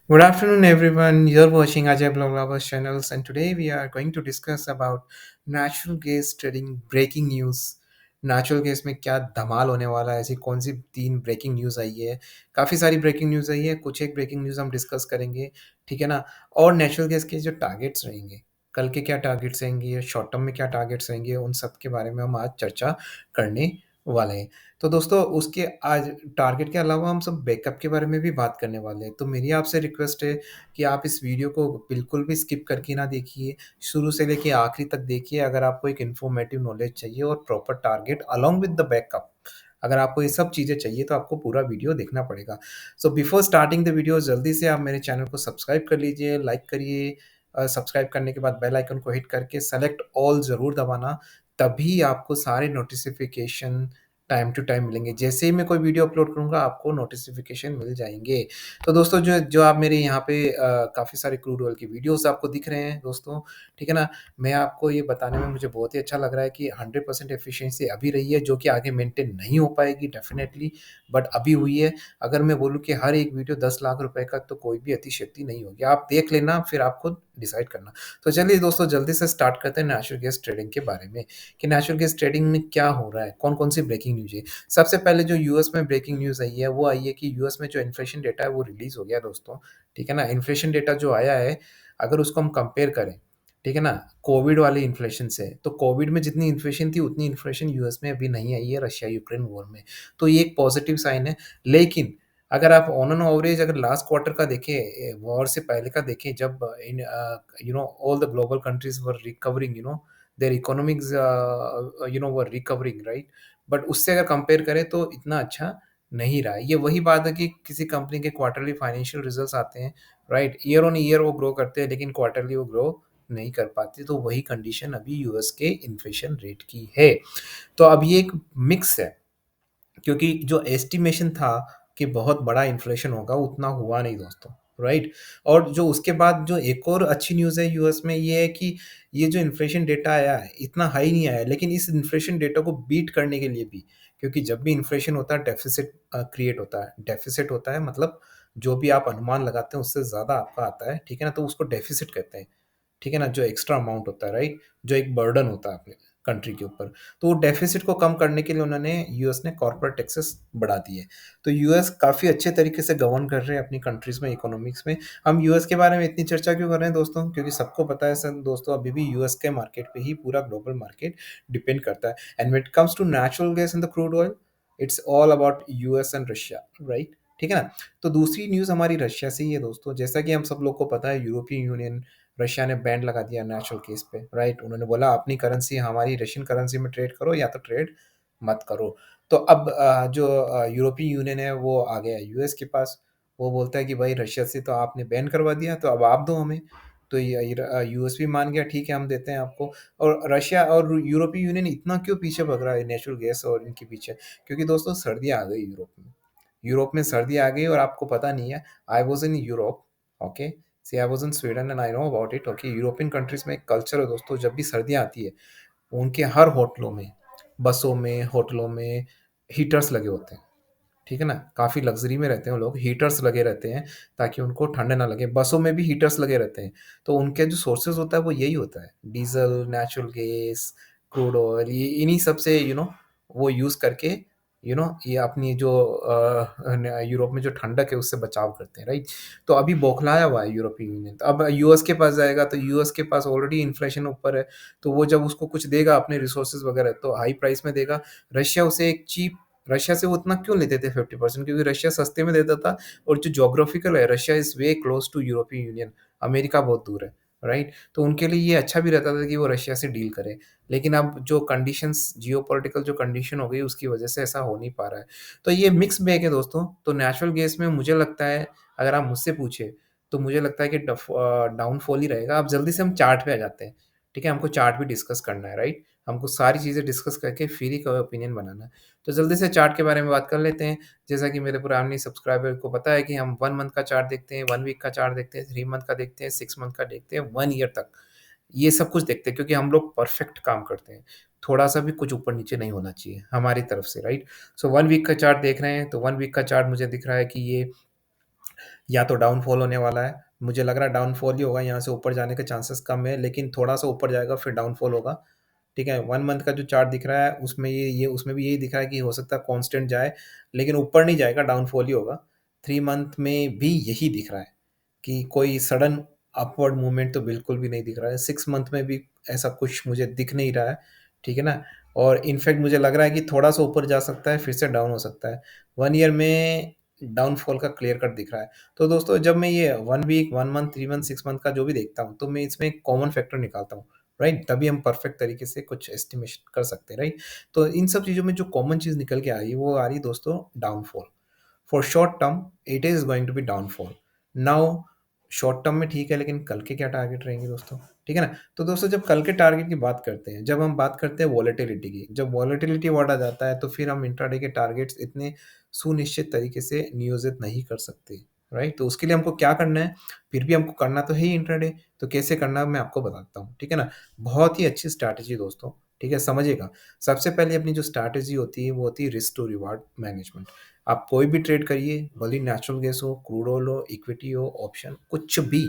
Good afternoon, everyone. You're watching Ajay Blog Lovers channels, and today we are going to discuss about natural gas trading breaking news. Natural gas में क्या धमाल होने वाला है, ऐसी कौन सी तीन ब्रेकिंग न्यूज़ आई है। काफ़ी सारी ब्रेकिंग न्यूज़ आई है, कुछ एक ब्रेकिंग न्यूज़ हम डिस्कस करेंगे, ठीक है ना। और नेचुरल गैस के जो टारगेट्स रहेंगे, कल के क्या टारगेट्स रहेंगे, शॉर्ट टर्म में क्या टारगेट्स रहेंगे, उन सब के बारे में हम आज चर्चा करने वाले हैं। तो दोस्तों उसके आज टारगेट के अलावा हम सब बैकअप के बारे में भी बात करने वाले हैं। तो मेरी आपसे रिक्वेस्ट है कि आप इस वीडियो को बिल्कुल भी स्किप करके ना देखिए, शुरू से लेके आखिरी तक देखिए अगर आपको एक इन्फॉर्मेटिव नॉलेज चाहिए और proper target along with the backup. अगर आपको ये सब चीज़ें चाहिए तो आपको पूरा वीडियो देखना पड़ेगा। So before starting the video जल्दी से आप मेरे चैनल को सब्सक्राइब कर लीजिए, लाइक करिए। सब्सक्राइब करने के बाद बेल आइकन को हिट करके सेलेक्ट ऑल ज़रूर दबाना, तभी आपको सारे नोटिफ़िकेशन टाइम टू टाइम मिलेंगे। जैसे ही मैं कोई वीडियो अपलोड करूँगा आपको नोटिफ़िकेशन मिल जाएँगे। तो दोस्तों जो जो आप मेरे यहाँ पे काफ़ी सारे क्रूड ऑयल की वीडियोज़ आपको दिख रहे हैं दोस्तों, ठीक है ना? मैं आपको ये बताने में मुझे बहुत ही अच्छा लग रहा है कि 100% एफिशिएंसी अभी रही है, जो कि आगे मेंटेन नहीं हो पाएगी डेफ़िनेटली, बट अभी हुई है। अगर मैं बोलूँ कि हर एक वीडियो 10 लाख रुपए का, तो कोई भी अतिशयोक्ति नहीं होगी। आप देख लेना, फिर आप खुद डिसाइड करना। तो चलिए दोस्तों जल्दी से स्टार्ट करते हैं नेचुरल गैस ट्रेडिंग के बारे में, कि नेचुरल गैस ट्रेडिंग में क्या हो रहा है, कौन-कौन सी ब्रेकिंग न्यूज़ है। सबसे पहले जो यूएस में ब्रेकिंग न्यूज़ आई है, वो आई है कि यूएस में जो इन्फ्लेशन डेटा है वो रिलीज़ हो गया दोस्तों, ठीक है ना? इन्फ्लेशन डेटा जो आया है, अगर उसको हम कंपेयर करें, ठीक है ना, कोविड वाले इन्फ्लेशन से, तो कोविड में जितनी इन्फ्लेशन थी, उतनी इन्फ्लेशन यूएस में अभी नहीं आई है रशिया-यूक्रेन वॉर में। तो ये एक पॉज़िटिव साइन है। लेकिन अगर आप ऑन एन एवरेज अगर लास्ट क्वार्टर का देखें, वॉर से पहले का देखें, जब all the global countries were recovering, their economics were recovering, right? But उससे अगर कंपेयर करें तो इतना अच्छा नहीं रहा है। ये वही बात है कि किसी कंपनी के क्वार्टरली फाइनेंशियल रिजल्ट्स आते हैं, राइट? ईयर ऑन ईयर वो ग्रो करते हैं, लेकिन क्वार्टरली वो ग्रो नहीं कर पाते। तो वही कंडीशन अभी यूएस के इन्फ्लेशन रेट की है। तो अब ये एक मिक्स है, क्योंकि जो एस्टिमेशन था कि बहुत बड़ा इन्फ्लेशन होगा, उतना हुआ नहीं दोस्तों, राइट? और जो उसके बाद जो एक और अच्छी न्यूज़ है यूएस में, ये है कि ये जो इन्फ्लेशन डेटा आया है, इतना हाई नहीं आया है, लेकिन इस इन्फ्लेशन डेटा को बीट करने के लिए भी, क्योंकि जब भी इन्फ्लेशन होता है डेफ़िसिट क्रिएट होता है। डेफ़िसिट होता है मतलब जो भी आप अनुमान लगाते हैं उससे ज़्यादा आपका आता है, ठीक है ना? तो उसको डेफ़िसिट कहते हैं। ठीक है ना? जो एक्स्ट्रा अमाउंट होता है, राइट? जो एक बर्डन होता है अपने कंट्री के ऊपर। तो वो डेफ़िसिट को कम करने के लिए उन्होंने यूएस ने कॉर्पोरेट टैक्सेस बढ़ा दिए। तो यूएस काफ़ी अच्छे तरीके से गवर्न कर रहे हैं अपनी कंट्रीज़ में, इकोनॉमिक्स में। हम यूएस के बारे में इतनी चर्चा क्यों कर रहे हैं दोस्तों? क्योंकि सबको पता है सन दोस्तों, अभी भी यूएस के मार्केट पे ही पूरा ग्लोबल मार्केट डिपेंड करता है। And when it comes to natural gas and the crude oil, it's all about US and Russia, right? ठीक है ना? तो दूसरी न्यूज़ हमारी रशिया से ही है दोस्तों। जैसा कि हम सब लोग को पता है, यूरोपियन यूनियन, रशिया ने बैन लगा दिया नेचुरल केस पे, राइट? उन्होंने बोला अपनी करेंसी हमारी रशियन करेंसी में ट्रेड करो, या तो ट्रेड मत करो। तो अब जो यूरोपीय यूनियन है वो आ गया है यूएस के पास। वो बोलता है कि भाई रशिया से तो आपने बैन करवा दिया, तो अब आप दो हमें। तो यूएस भी मान गया, ठीक है हम देते हैं आपको। और रशिया और यूरोपीय यूनियन इतना क्यों पीछे भग रहा है नेचुरल गैस और इनके पीछे? क्योंकि दोस्तों सर्दियाँ आ गई यूरोप में। यूरोप में सर्दियाँ आ गई और आपको पता नहीं है, I was in Europe, okay? See I was in Sweden and I know about it, okay? European countries में एक कल्चर है दोस्तों, जब भी सर्दियाँ आती है, उनके हर होटलों में, बसों में, होटलों में हीटर्स लगे होते हैं, ठीक है ना? काफ़ी लग्ज़री में रहते हैं वो लोग, हीटर्स लगे रहते हैं ताकि उनको ठंड ना लगे। बसों में भी हीटर्स लगे रहते हैं। तो उनके जो सोर्सेज़ होता है वो यही होता है, diesel, natural gas, crude oil, ये इन्हीं सब से वो यूज़ करके ये अपनी जो न यूरोप में जो ठंडक है उससे बचाव करते हैं, राइट? तो अभी बौखलाया हुआ है यूरोपीय यूनियन। तो अब यूएस के पास जाएगा, तो यूएस के पास ऑलरेडी इन्फ्लेशन ऊपर है, तो वो जब उसको कुछ देगा अपने रिसोर्सेज़ वगैरह, तो हाई प्राइस में देगा। रशिया उसे एक चीप रशिया से वो उतना क्यों लेते थे 50%, क्योंकि रशिया सस्ते में देता था। और जो ज्योग्राफिकल है, Russia is way close to European Union, America बहुत दूर है, राइट? तो उनके लिए ये अच्छा भी रहता था कि वो रशिया से डील करें। लेकिन अब जो कंडीशंस, जियोपॉलिटिकल जो कंडीशन हो गई, उसकी वजह से ऐसा हो नहीं पा रहा है। तो ये मिक्स बैग है दोस्तों। तो नेचुरल गैस में मुझे लगता है, अगर आप मुझसे पूछे, तो मुझे लगता है कि डाउनफॉल ही रहेगा। अब जल्दी से हम चार्ट पे आ जाते हैं, ठीक है? हमको चार्ट भी डिस्कस करना है, राइट? हमको सारी चीज़ें डिस्कस करके फिर ही कोई ओपिनियन बनाना है। तो जल्दी से चार्ट के बारे में बात कर लेते हैं। जैसा कि मेरे पुराने सब्सक्राइबर को पता है कि हम 1 मंथ का चार्ट देखते हैं, 1 वीक का चार्ट देखते हैं, 3 मंथ का देखते हैं, 6 मंथ का देखते हैं, 1 ईयर तक। ये सब कुछ देखते हैं, क्योंकि हम लोग परफेक्ट काम करते हैं। थोड़ा-सा भी कुछ ऊपर-नीचे नहीं होना चाहिए हमारी तरफ से, राइट? सो 1 वीक का चार्ट देख रहे हैं, तो 1 वीक का चार्ट मुझे दिख रहा है कि ये या तो डाउनफॉल होने वाला है, मुझे लग रहा है डाउनफॉल ही होगा, यहाँ से ऊपर जाने के चांसेस कम है, लेकिन थोड़ा-सा ऊपर जाएगा फिर डाउनफॉल होगा, ठीक है? 1 मंथ का जो चार्ट दिख रहा है उसमें ये उसमें भी यही दिख रहा है कि हो सकता है कांस्टेंट जाए, लेकिन ऊपर नहीं जाएगा, डाउनफॉल ही होगा। 3 मंथ में भी यही दिख रहा है कि कोई सडन अपवर्ड मूवमेंट तो बिल्कुल भी नहीं दिख रहा है। 6 मंथ में भी ऐसा कुछ मुझे दिख नहीं रहा है, ठीक है ना? और इनफैक्ट मुझे लग रहा है कि थोड़ा-सा ऊपर जा सकता है, फिर से डाउन हो सकता है। 1 ईयर में डाउनफॉल का क्लियर कट दिख रहा है। तो दोस्तों जब मैं ये 1 वीक, 1 मंथ, 3 मंथ, 6 मंथ का जो भी देखता हूँ, तो मैं इसमें एक कॉमन फैक्टर निकालता हूँ, राइट? तभी हम परफेक्ट तरीके से कुछ एस्टिमेशन कर सकते हैं, राइट? तो इन सब चीज़ों में जो कॉमन चीज़ निकल के आ रही है, वो आ रही है दोस्तों downfall. For short term it is going to be downfall. Now short term में ठीक है, लेकिन कल के क्या टारगेट रहेंगे दोस्तों? ठीक है ना? तो दोस्तों जब कल के टारगेट की बात करते हैं, जब हम बात करते हैं वॉलेटिलिटी की, जब वॉलेटिलिटी वर्ड आ जाता है तो फिर हम इंट्राडे के टारगेट्स इतने सुनिश्चित तरीके से नियोजित नहीं कर सकते, राइट? तो उसके लिए हमको क्या करना है? फिर भी हमको करना तो है ही इंट्राडे, तो कैसे करना है मैं आपको बताता हूँ, ठीक है ना? बहुत ही अच्छी स्ट्रैटेजी दोस्तों, ठीक है? समझिएगा। सबसे पहले अपनी जो स्ट्रैटेजी होती है वो होती है रिस्क टू रिवार्ड मैनेजमेंट। आप कोई भी ट्रेड करिए, भले ही नेचुरल गैस हो, क्रूड ऑयल हो, इक्विटी हो, ऑप्शन, कुछ भी,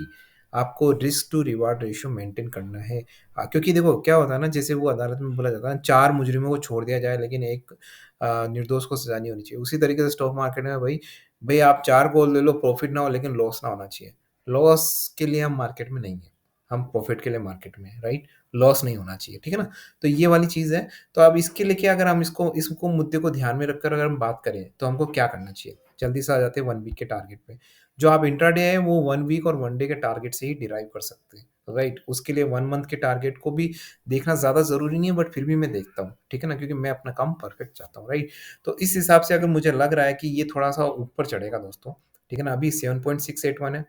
आपको risk to reward ratio maintain करना है। क्योंकि देखो क्या होता है ना, जैसे वो अदालत में बोला जाता है 4 मुजरिमों को छोड़ दिया जाए लेकिन एक निर्दोष को सज़ा नहीं होनी चाहिए। उसी तरीके से स्टॉक मार्केट में भई भई आप 4 को ले लो, प्रॉफ़िट ना हो लेकिन लॉस ना होना चाहिए। लॉस के लिए हम मार्केट में नहीं हैं, हम प्रॉफ़िट के लिए मार्केट में हैं, राइट? लॉस नहीं होना चाहिए, ठीक है ना? तो ये वाली चीज़ है। तो अब इसके लिए क्या, अगर हम इसको मुद्दे को ध्यान में रखकर अगर हम बात करें, तो हमको क्या करना चाहिए? जल्दी से आ जाते हैं 1 वीक के टारगेट पे। जो आप इंट्राडे है वो 1 वीक और 1 डे के टारगेट से ही डिराइव कर सकते हैं, राइट? उसके लिए 1 मंथ के टारगेट को भी देखना ज़्यादा ज़रूरी नहीं है, बट फिर भी मैं देखता हूँ, ठीक है ना? क्योंकि मैं अपना काम परफेक्ट चाहता हूँ, राइट? तो इस हिसाब से अगर मुझे लग रहा है कि ये थोड़ा-सा ऊपर चढ़ेगा दोस्तों, ठीक है ना? अभी 7.681 है,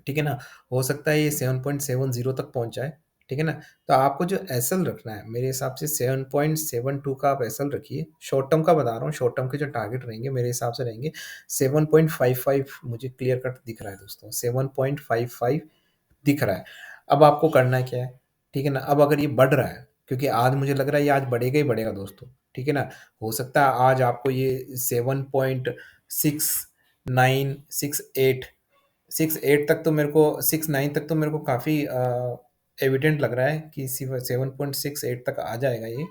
ठीक है ना? हो सकता है ये 7.70 तक पहुँच जाए, ठीक है ना? तो आपको जो एसएल रखना है, मेरे हिसाब से 7.72 का आप एसएल रखिए। शॉर्ट टर्म का बता रहा हूँ, शॉर्ट टर्म के जो टारगेट रहेंगे मेरे हिसाब से रहेंगे 7.55, मुझे क्लियर कट दिख रहा है दोस्तों, 7.55 दिख रहा है। अब आपको करना क्या है, ठीक है ना? अब अगर ये बढ़ रहा है, क्योंकि आज मुझे लग रहा है ये आज बढ़ेगा ही बढ़ेगा दोस्तों, ठीक है ना? हो सकता है आज आपको ये 7.69, 68, 68 तक तो मेरे को 69 तक तो मेरे को काफ़ी एविडेंट लग रहा है कि 7.68 तक आ जाएगा ये,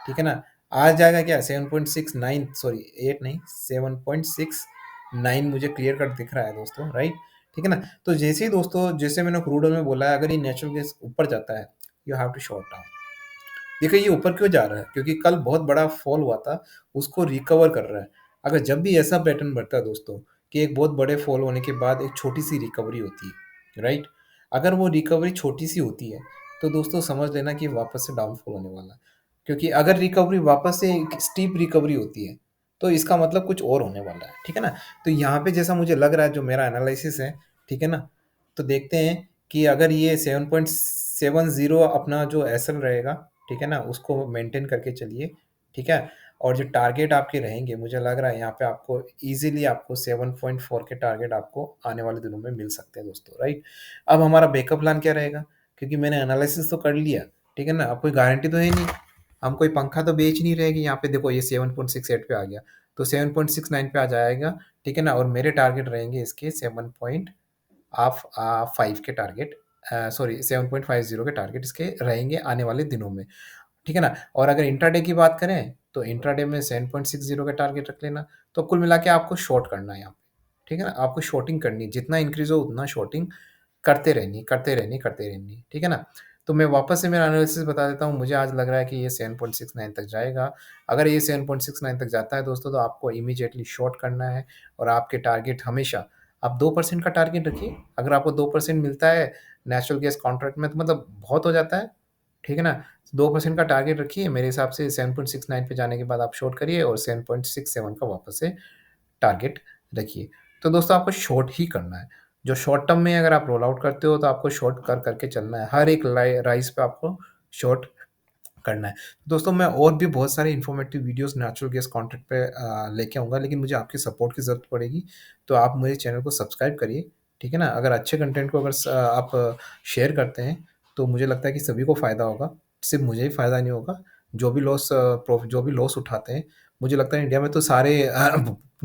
ठीक है ना? आ जाएगा क्या 7.69, सॉरी 8 नहीं, 7.69 मुझे क्लियर कट दिख रहा है दोस्तों, राइट? ठीक है ना? तो जैसे ही दोस्तों, जैसे मैंने क्रूड ऑयल में बोला है, अगर ये नेचुरल गैस ऊपर जाता है, you have to short down. देखिए ये ऊपर क्यों जा रहा है? क्योंकि कल बहुत बड़ा फॉल हुआ था, उसको रिकवर कर रहा है। अगर जब भी ऐसा पैटर्न बनता है दोस्तों, कि एक बहुत बड़े फॉल होने के बाद एक छोटी-सी रिकवरी होती है, राइट? अगर वो रिकवरी छोटी-सी होती है, तो दोस्तों समझ लेना कि वापस से डाउनफॉल होने वाला है। क्योंकि अगर रिकवरी वापस से एक स्टीप रिकवरी होती है, तो इसका मतलब कुछ और होने वाला है, ठीक है ना? तो यहाँ पे जैसा मुझे लग रहा है, जो मेरा एनालिसिस है, ठीक है ना? तो देखते हैं कि अगर ये 7.70 अपना जो एसएल रहेगा, ठीक है ना? उसको मेंटेन करके चलिए, ठीक है? और जो टारगेट आपके रहेंगे, मुझे लग रहा है यहाँ पे आपको ईज़िली आपको 7.4 के टारगेट आपको आने वाले दिनों में मिल सकते हैं दोस्तों, राइट? अब हमारा बैकअप प्लान क्या रहेगा? क्योंकि मैंने एनालिसिस तो कर लिया, ठीक है ना? अब कोई गारंटी तो है नहीं, हम कोई पंखा तो बेच नहीं रहे कि यहाँ पे देखो ये 7.68 पे आ गया, तो 7.69 पे आ जाएगा, ठीक है ना? और मेरे टारगेट रहेंगे इसके 7 पॉइंट आप 5 के टारगेट, सॉरी 7.50 के टारगेट इसके रहेंगे आने वाले दिनों में, ठीक है ना? और अगर इंट्राडे की बात करें, तो इंट्राडे में 7.60 का टारगेट रख लेना। तो कुल मिला के आपको शॉर्ट करना है यहाँ पे, ठीक है ना? आपको शॉर्टिंग करनी है, जितना इंक्रीज़ हो उतना शॉर्टिंग करते रहनी, करते रहनी, करते रहनी, ठीक है ना? तो मैं वापस से मेरा एनालिसिस बता देता हूँ, मुझे आज लग रहा है कि ये 7.69 तक जाएगा। अगर ये 7.69 तक जाता है दोस्तों, तो आपको इमीडिएटली शॉर्ट करना है, और आपके टारगेट हमेशा आप 2% का टारगेट रखिए। अगर आपको 2% मिलता है नेचुरल गैस कॉन्ट्रैक्ट में, तो मतलब बहुत हो जाता है, ठीक है ना? 2% का टारगेट रखिए, मेरे हिसाब से 7.69 पे जाने के बाद आप शॉर्ट करिए, और 7.67 का वापस से टारगेट रखिए। तो दोस्तों आपको शॉर्ट ही करना है। जो शॉर्ट टर्म में अगर आप रोल आउट करते हो, तो आपको शॉर्ट कर करके चलना है। हर एक राइज़ पे आपको शॉर्ट करना है। दोस्तों मैं और भी बहुत सारे informative videos natural gas content पे लेके आऊँगा, लेकिन मुझे आपकी सपोर्ट की ज़रूरत पड़ेगी। तो आप मेरे चैनल को सब्सक्राइब करिए, ठीक है ना? अगर अच्छे कंटेंट को अगर आप शेयर करते हैं, तो मुझे लगता है कि सभी को फ़ायदा होगा। सिर्फ़ मुझे ही फ़ायदा नहीं होगा, जो भी लॉस उठाते हैं, मुझे लगता है इंडिया में तो सारे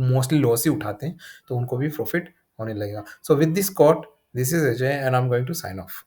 मोस्टली लॉस ही उठाते हैं, तो उनको भी प्रॉफ़िट होने लगेगा. So with this quote, this is Ajay and I am going to sign of.